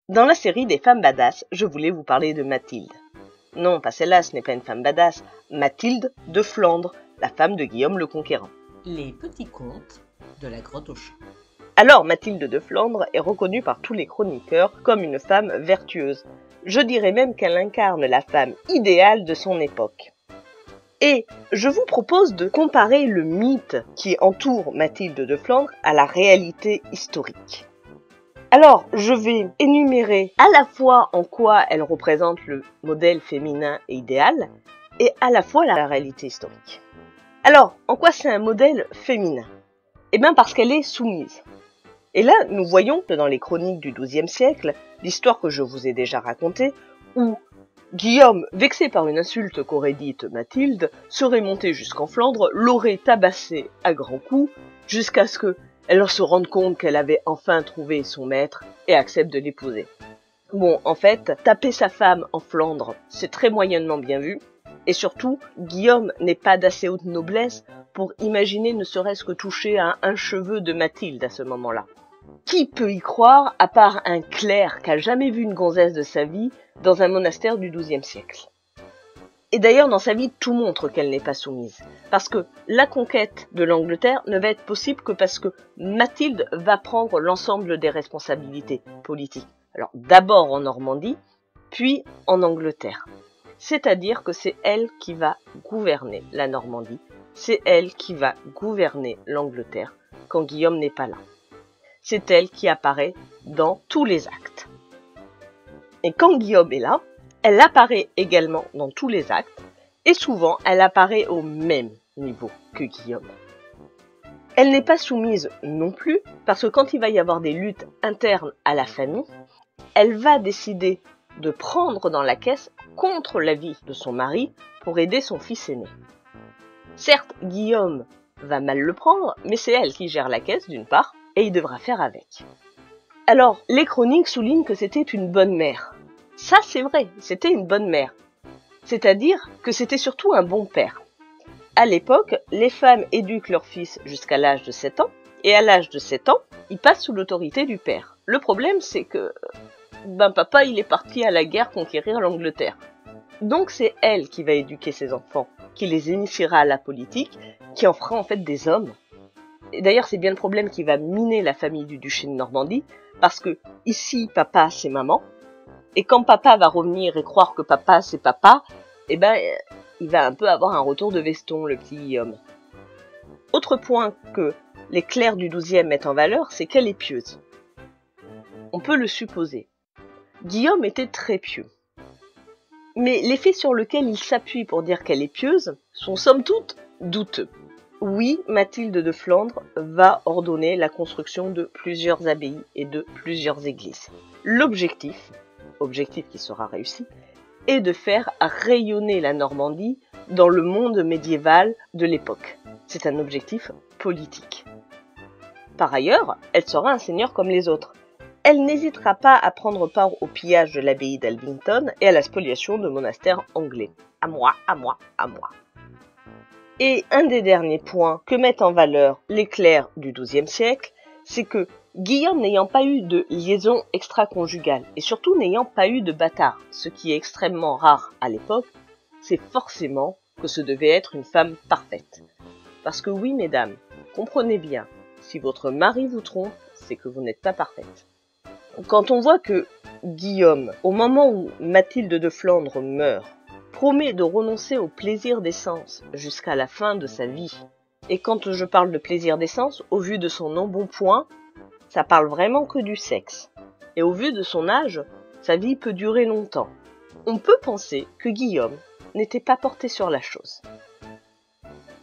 Dans la série des femmes badass, je voulais vous parler de Mathilde. Non, pas celle-là, ce n'est pas une femme badass. Mathilde de Flandre, la femme de Guillaume le Conquérant. Les petits contes de la grotte aux chats. Alors, Mathilde de Flandre est reconnue par tous les chroniqueurs comme une femme vertueuse. Je dirais même qu'elle incarne la femme idéale de son époque. Et je vous propose de comparer le mythe qui entoure Mathilde de Flandre à la réalité historique. Alors, je vais énumérer à la fois en quoi elle représente le modèle féminin et idéal, et à la fois la réalité historique. Alors, en quoi c'est un modèle féminin? Eh bien parce qu'elle est soumise. Et là, nous voyons que dans les chroniques du XIIe siècle, l'histoire que je vous ai déjà racontée, où Guillaume, vexé par une insulte qu'aurait dite Mathilde, serait monté jusqu'en Flandre, l'aurait tabassé à grands coups, jusqu'à ce qu'elle se rende compte qu'elle avait enfin trouvé son maître et accepte de l'épouser. Bon, en fait, taper sa femme en Flandre, c'est très moyennement bien vu, et surtout, Guillaume n'est pas d'assez haute noblesse pour imaginer ne serait-ce que toucher à un cheveu de Mathilde à ce moment-là. Qui peut y croire, à part un clerc qui a jamais vu une gonzesse de sa vie dans un monastère du XIIe siècle? Et d'ailleurs, dans sa vie, tout montre qu'elle n'est pas soumise. Parce que la conquête de l'Angleterre ne va être possible que parce que Mathilde va prendre l'ensemble des responsabilités politiques. Alors d'abord en Normandie, puis en Angleterre. C'est-à-dire que c'est elle qui va gouverner la Normandie, c'est elle qui va gouverner l'Angleterre quand Guillaume n'est pas là. C'est elle qui apparaît dans tous les actes. Et quand Guillaume est là, elle apparaît également dans tous les actes, et souvent elle apparaît au même niveau que Guillaume. Elle n'est pas soumise non plus, parce que quand il va y avoir des luttes internes à la famille, elle va décider de prendre dans la caisse contre l'avis de son mari pour aider son fils aîné. Certes, Guillaume va mal le prendre, mais c'est elle qui gère la caisse d'une part, et il devra faire avec. Alors, les chroniques soulignent que c'était une bonne mère. Ça, c'est vrai, c'était une bonne mère. C'est-à-dire que c'était surtout un bon père. À l'époque, les femmes éduquent leurs fils jusqu'à l'âge de 7 ans, et à l'âge de 7 ans, ils passent sous l'autorité du père. Le problème, c'est que papa, il est parti à la guerre conquérir l'Angleterre. Donc c'est elle qui va éduquer ses enfants, qui les initiera à la politique, qui en fera en fait des hommes. Et d'ailleurs, c'est bien le problème qui va miner la famille du duché de Normandie, parce que ici, papa, c'est maman, et quand papa va revenir et croire que papa, c'est papa, il va un peu avoir un retour de veston, le petit Guillaume. Autre point que les clercs du XIIe mettent en valeur, c'est qu'elle est pieuse. On peut le supposer. Guillaume était très pieux. Mais les faits sur lesquels il s'appuie pour dire qu'elle est pieuse sont somme toute douteux. Oui, Mathilde de Flandre va ordonner la construction de plusieurs abbayes et de plusieurs églises. L'objectif qui sera réussi, est de faire rayonner la Normandie dans le monde médiéval de l'époque. C'est un objectif politique. Par ailleurs, elle sera un seigneur comme les autres. Elle n'hésitera pas à prendre part au pillage de l'abbaye d'Albington et à la spoliation de monastères anglais. À moi, à moi, à moi. Et un des derniers points que mettent en valeur les clercs du XIIe siècle, c'est que Guillaume n'ayant pas eu de liaison extra-conjugale et surtout n'ayant pas eu de bâtard, ce qui est extrêmement rare à l'époque, c'est forcément que ce devait être une femme parfaite. Parce que oui, mesdames, comprenez bien, si votre mari vous trompe, c'est que vous n'êtes pas parfaite. Quand on voit que Guillaume, au moment où Mathilde de Flandre meurt, promet de renoncer au plaisir des sens jusqu'à la fin de sa vie, et quand je parle de plaisir des sens, au vu de son embonpoint, ça parle vraiment que du sexe. Et au vu de son âge, sa vie peut durer longtemps. On peut penser que Guillaume n'était pas porté sur la chose.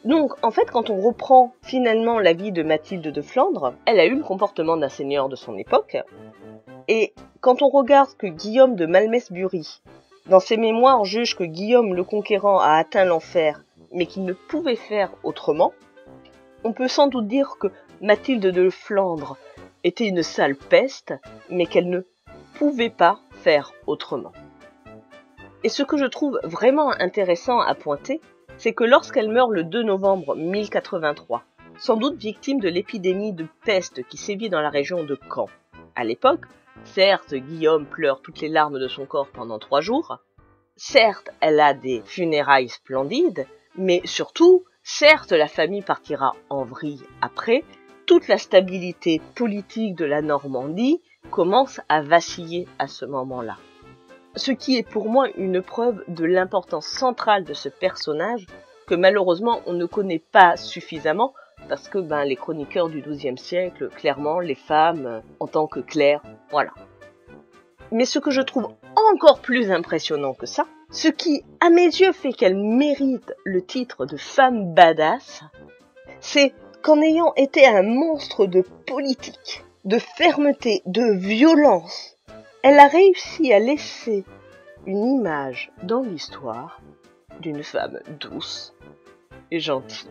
Donc, en fait, quand on reprend finalement la vie de Mathilde de Flandre, elle a eu le comportement d'un seigneur de son époque. Et quand on regarde que Guillaume de Malmesbury, dans ses mémoires, juge que Guillaume le Conquérant a atteint l'enfer, mais qu'il ne pouvait faire autrement, on peut sans doute dire que Mathilde de Flandre était une sale peste, mais qu'elle ne pouvait pas faire autrement. Et ce que je trouve vraiment intéressant à pointer, c'est que lorsqu'elle meurt le 2 novembre 1083, sans doute victime de l'épidémie de peste qui sévit dans la région de Caen, à l'époque, Certes, Guillaume pleure toutes les larmes de son corps pendant 3 jours. Certes, elle a des funérailles splendides, mais surtout, certes, la famille partira en vrille après. Toute la stabilité politique de la Normandie commence à vaciller à ce moment-là. Ce qui est pour moi une preuve de l'importance centrale de ce personnage que malheureusement on ne connaît pas suffisamment parce que les chroniqueurs du XIIe siècle, clairement, les femmes en tant que clercs, voilà. Mais ce que je trouve encore plus impressionnant que ça, ce qui, à mes yeux, fait qu'elle mérite le titre de femme badass, c'est qu'en ayant été un monstre de politique, de fermeté, de violence, elle a réussi à laisser une image dans l'histoire d'une femme douce et gentille.